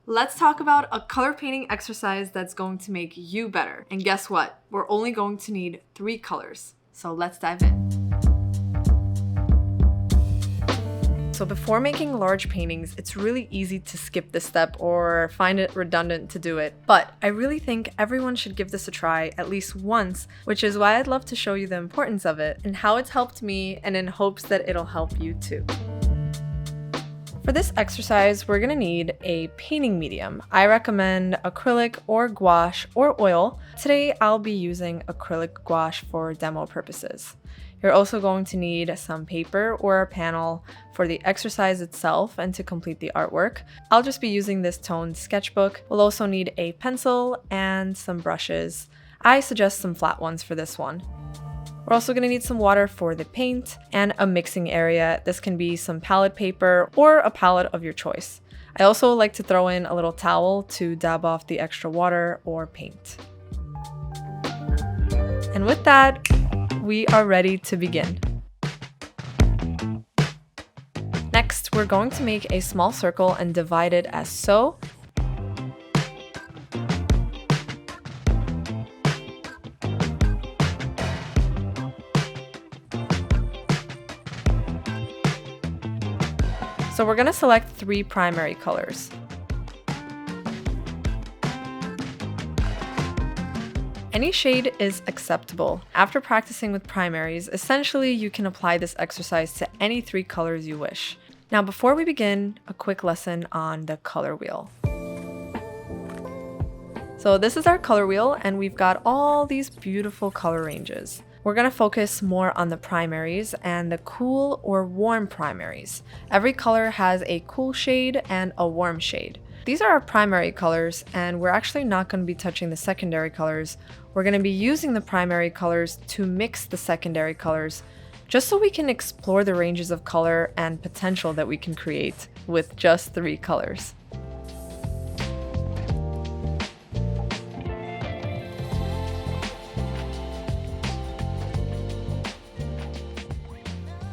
Let's talk about a color painting exercise that's going to make you better. And guess what? We're only going to need 3 colors. So let's dive in. So before making large paintings, it's really easy to skip this step or find it redundant to do it. But I really think everyone should give this a try at least once, which is why I'd love to show you the importance of it and how it's helped me, and in hopes that it'll help you too. For this exercise, we're gonna need a painting medium. I recommend acrylic or gouache or oil. Today, I'll be using acrylic gouache for demo purposes. You're also going to need some paper or a panel for the exercise itself and to complete the artwork. I'll just be using this toned sketchbook. We'll also need a pencil and some brushes. I suggest some flat ones for this one. We're also going to need some water for the paint and a mixing area. This can be some palette paper or a palette of your choice. I also like to throw in a little towel to dab off the extra water or paint. And with that, we are ready to begin. Next, we're going to make a small circle and divide it as so. So we're going to select 3 primary colors. Any shade is acceptable. After practicing with primaries, essentially you can apply this exercise to any 3 colors you wish. Now before we begin, a quick lesson on the color wheel. So this is our color wheel and we've got all these beautiful color ranges. We're going to focus more on the primaries and the cool or warm primaries. Every color has a cool shade and a warm shade. These are our primary colors, and we're actually not going to be touching the secondary colors. We're going to be using the primary colors to mix the secondary colors, just so we can explore the ranges of color and potential that we can create with just 3 colors.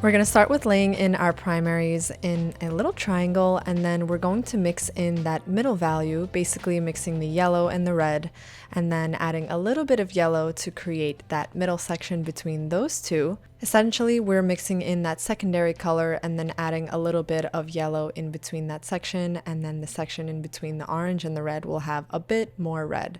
We're going to start with laying in our primaries in a little triangle, and then we're going to mix in that middle value, basically mixing the yellow and the red, and then adding a little bit of yellow to create that middle section between those two. Essentially, we're mixing in that secondary color and then adding a little bit of yellow in between that section, and then the section in between the orange and the red will have a bit more red.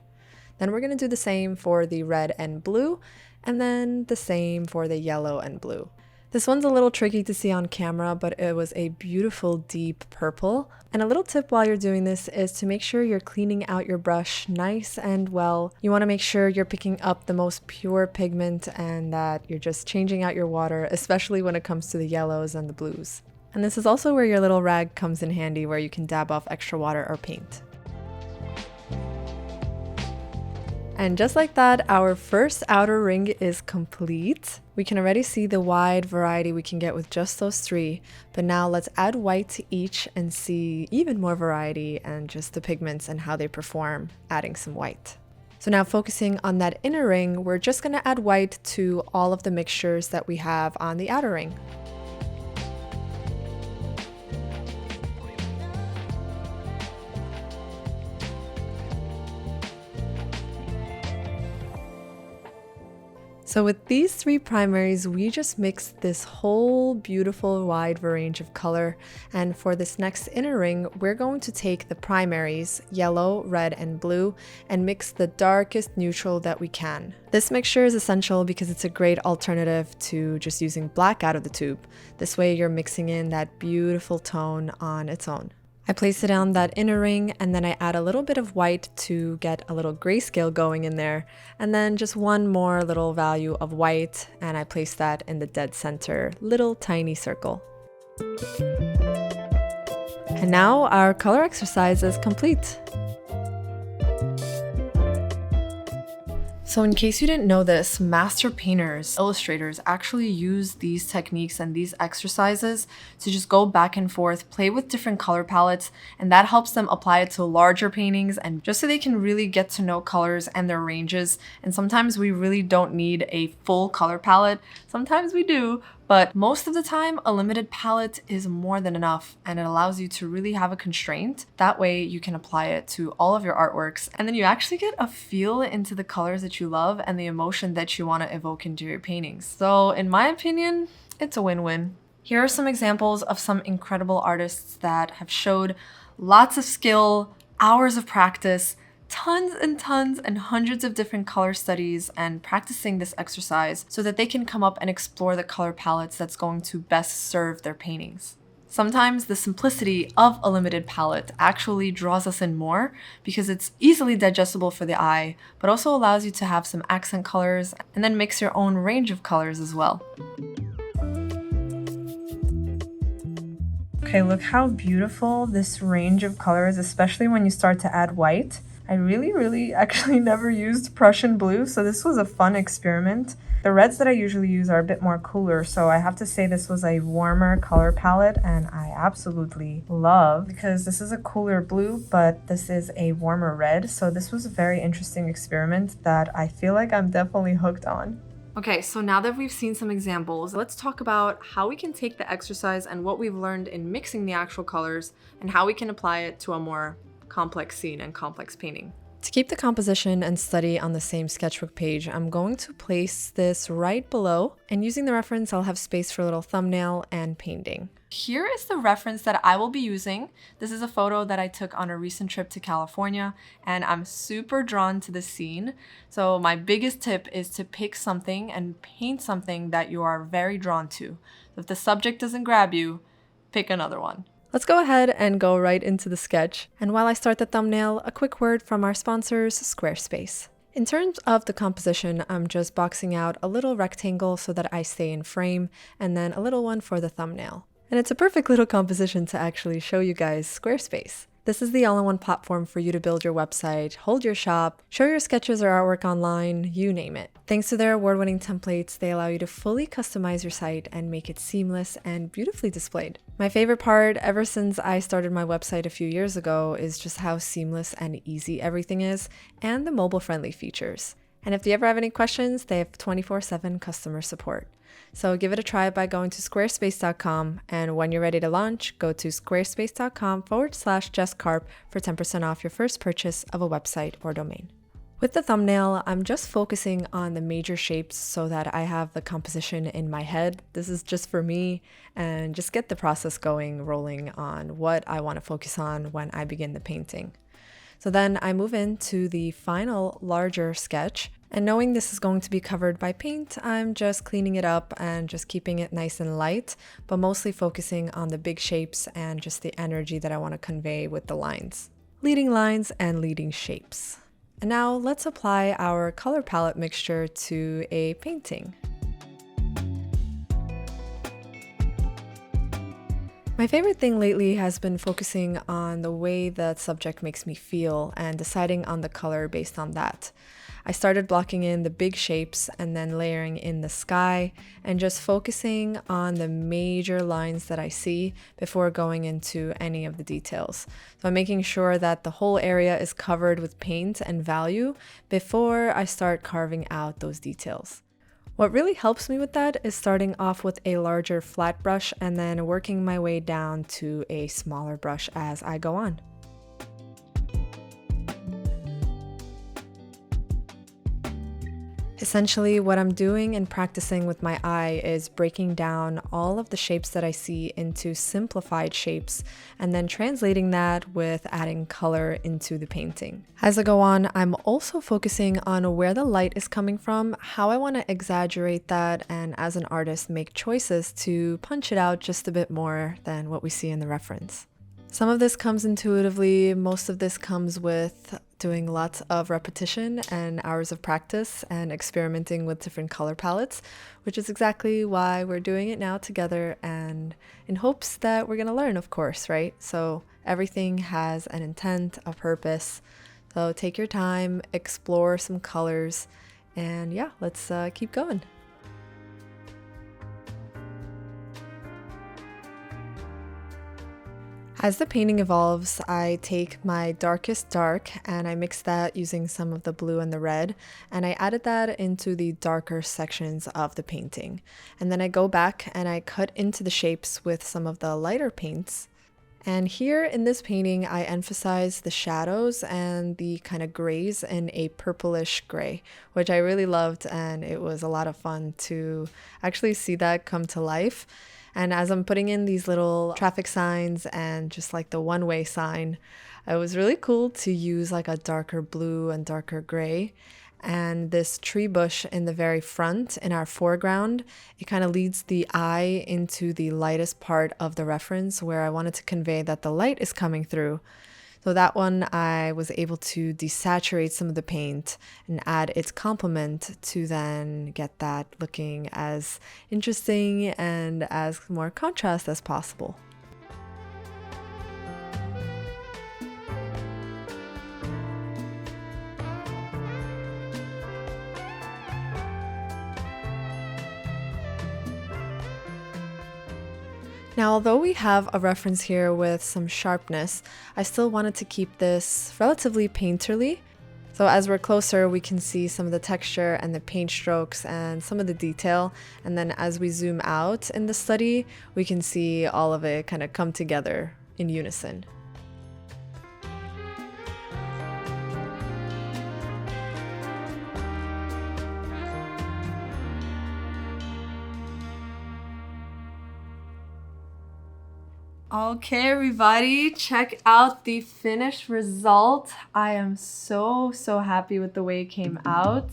Then we're going to do the same for the red and blue, and then the same for the yellow and blue. This one's a little tricky to see on camera, but it was a beautiful deep purple. And a little tip while you're doing this is to make sure you're cleaning out your brush nice and well. You want to make sure you're picking up the most pure pigment and that you're just changing out your water, especially when it comes to the yellows and the blues. And this is also where your little rag comes in handy, where you can dab off extra water or paint. And just like that, our first outer ring is complete. We can already see the wide variety we can get with just those 3, but now let's add white to each and see even more variety and just the pigments and how they perform, adding some white. So now focusing on that inner ring, we're just going to add white to all of the mixtures that we have on the outer ring. So with these 3 primaries, we just mixed this whole beautiful wide range of color. And for this next inner ring, we're going to take the primaries, yellow, red, and blue, and mix the darkest neutral that we can. This mixture is essential because it's a great alternative to just using black out of the tube. This way you're mixing in that beautiful tone on its own. I place it on that inner ring, and then I add a little bit of white to get a little grayscale going in there, and then just one more little value of white, and I place that in the dead center little tiny circle. And now our color exercise is complete. So in case you didn't know this, master painters, illustrators actually use these techniques and these exercises to just go back and forth, play with different color palettes, and that helps them apply it to larger paintings and just so they can really get to know colors and their ranges. And sometimes we really don't need a full color palette. Sometimes we do, But most of the time, a limited palette is more than enough, and it allows you to really have a constraint. That way you can apply it to all of your artworks, and then you actually get a feel into the colors that you love and the emotion that you want to evoke into your paintings. So in my opinion, it's a win-win. Here are some examples of some incredible artists that have showed lots of skill, hours of practice, tons and tons and hundreds of different color studies and practicing this exercise so that they can come up and explore the color palettes that's going to best serve their paintings. Sometimes the simplicity of a limited palette actually draws us in more because it's easily digestible for the eye, but also allows you to have some accent colors and then mix your own range of colors as well. Okay, look how beautiful this range of colors, especially when you start to add white. I really actually never used Prussian blue, so this was a fun experiment. The reds that I usually use are a bit more cooler, so I have to say this was a warmer color palette, and I absolutely love because this is a cooler blue, but this is a warmer red. So this was a very interesting experiment that I feel like I'm definitely hooked on. Okay, so now that we've seen some examples, let's talk about how we can take the exercise and what we've learned in mixing the actual colors and how we can apply it to a more complex scene and complex painting. To keep the composition and study on the same sketchbook page, I'm going to place this right below, and using the reference, I'll have space for a little thumbnail and painting. Here is the reference that I will be using. This is a photo that I took on a recent trip to California, and I'm super drawn to the scene. So my biggest tip is to pick something and paint something that you are very drawn to. If the subject doesn't grab you, pick another one. Let's go ahead and go right into the sketch. And while I start the thumbnail, a quick word from our sponsors, Squarespace. In terms of the composition, I'm just boxing out a little rectangle so that I stay in frame, and then a little one for the thumbnail. And it's a perfect little composition to actually show you guys Squarespace. This is the all-in-one platform for you to build your website, hold your shop, show your sketches or artwork online, you name it. Thanks to their award-winning templates, they allow you to fully customize your site and make it seamless and beautifully displayed. My favorite part, ever since I started my website a few years ago, is just how seamless and easy everything is, and the mobile-friendly features. And if you ever have any questions, they have 24/7 customer support. So give it a try by going to squarespace.com, and when you're ready to launch, go to squarespace.com/JessCarp for 10% off your first purchase of a website or domain. With the thumbnail, I'm just focusing on the major shapes so that I have the composition in my head. This is just for me, and just get the process rolling on what I want to focus on when I begin the painting. So then I move into the final larger sketch, and knowing this is going to be covered by paint, I'm just cleaning it up and just keeping it nice and light, but mostly focusing on the big shapes and just the energy that I want to convey with the lines. Leading lines and leading shapes. And now let's apply our color palette mixture to a painting. My favorite thing lately has been focusing on the way the subject makes me feel and deciding on the color based on that. I started blocking in the big shapes and then layering in the sky and just focusing on the major lines that I see before going into any of the details. So I'm making sure that the whole area is covered with paint and value before I start carving out those details. What really helps me with that is starting off with a larger flat brush and then working my way down to a smaller brush as I go on. Essentially, what I'm doing and practicing with my eye is breaking down all of the shapes that I see into simplified shapes and then translating that with adding color into the painting. As I go on, I'm also focusing on where the light is coming from, how I want to exaggerate that, and as an artist, make choices to punch it out just a bit more than what we see in the reference. Some of this comes intuitively, most of this comes with doing lots of repetition and hours of practice and experimenting with different color palettes, which is exactly why we're doing it now together, and in hopes that we're gonna learn, of course, right? So everything has an intent, a purpose. So take your time, explore some colors, and yeah, let's keep going. As the painting evolves, I take my darkest dark and I mix that using some of the blue and the red, and I added that into the darker sections of the painting. And then I go back and I cut into the shapes with some of the lighter paints. And here in this painting, I emphasize the shadows and the kind of grays in a purplish gray, which I really loved, and it was a lot of fun to actually see that come to life. And as I'm putting in these little traffic signs and just like the one-way sign, it was really cool to use like a darker blue and darker gray. And this tree bush in the very front in our foreground, it kind of leads the eye into the lightest part of the reference where I wanted to convey that the light is coming through. So that one I was able to desaturate some of the paint and add its complement to then get that looking as interesting and as more contrast as possible. Now, although we have a reference here with some sharpness, I still wanted to keep this relatively painterly. So as we're closer, we can see some of the texture and the paint strokes and some of the detail. And then as we zoom out in the study, we can see all of it kind of come together in unison. Okay, everybody, check out the finished result. I am so happy with the way it came out.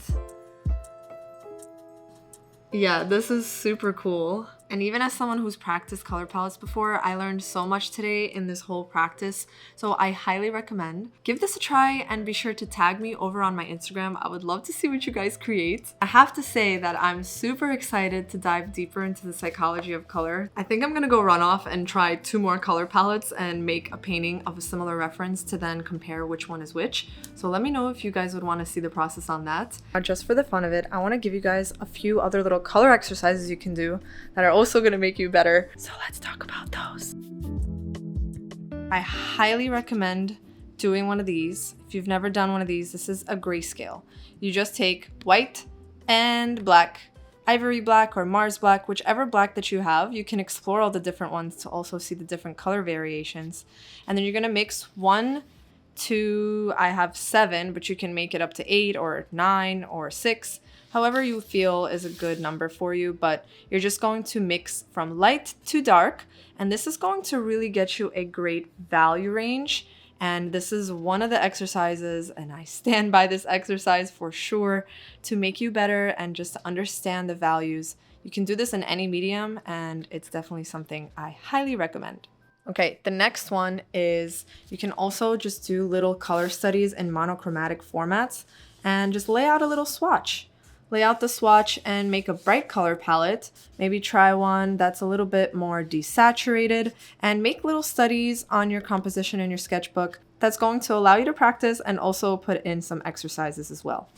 Yeah, this is super cool. And even as someone who's practiced color palettes before, I learned so much today in this whole practice. So I highly recommend. Give this a try and be sure to tag me over on my Instagram. I would love to see what you guys create. I have to say that I'm super excited to dive deeper into the psychology of color. I think I'm gonna go run off and try 2 more color palettes and make a painting of a similar reference to then compare which one is which. So let me know if you guys would want to see the process on that. Now, just for the fun of it, I want to give you guys a few other little color exercises you can do that are also going to make you better. So let's talk about those. I highly recommend doing one of these. If you've never done one of these, this is a grayscale. You just take white and black, ivory black or Mars black, whichever black that you have. You can explore all the different ones to also see the different color variations. And then you're going to mix 1, 2, I have 7, but you can make it up to 8 or 9 or 6. However you feel is a good number for you, but you're just going to mix from light to dark, and this is going to really get you a great value range. And this is one of the exercises, and I stand by this exercise for sure, to make you better and just to understand the values. You can do this in any medium, and it's definitely something I highly recommend. Okay, the next one is you can also just do little color studies in monochromatic formats and just lay out a little swatch. Lay out the swatch and make a bright color palette. Maybe try one that's a little bit more desaturated and make little studies on your composition in your sketchbook that's going to allow you to practice and also put in some exercises as well.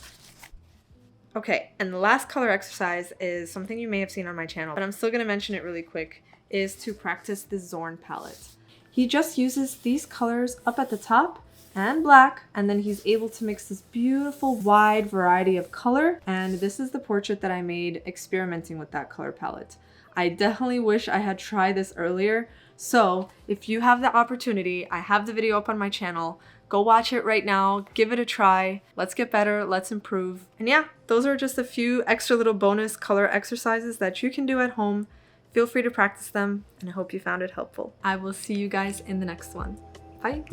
Okay, and the last color exercise is something you may have seen on my channel, but I'm still gonna mention it really quick, is to practice the Zorn palette. He just uses these colors up at the top and black, and then he's able to mix this beautiful wide variety of color. And this is the portrait that I made experimenting with that color palette. I definitely wish I had tried this earlier. So if you have the opportunity, I have the video up on my channel. Go watch it right now, give it a try. Let's get better, let's improve. And yeah, those are just a few extra little bonus color exercises that you can do at home. Feel free to practice them, and I hope you found it helpful. I will see you guys in the next one. Bye.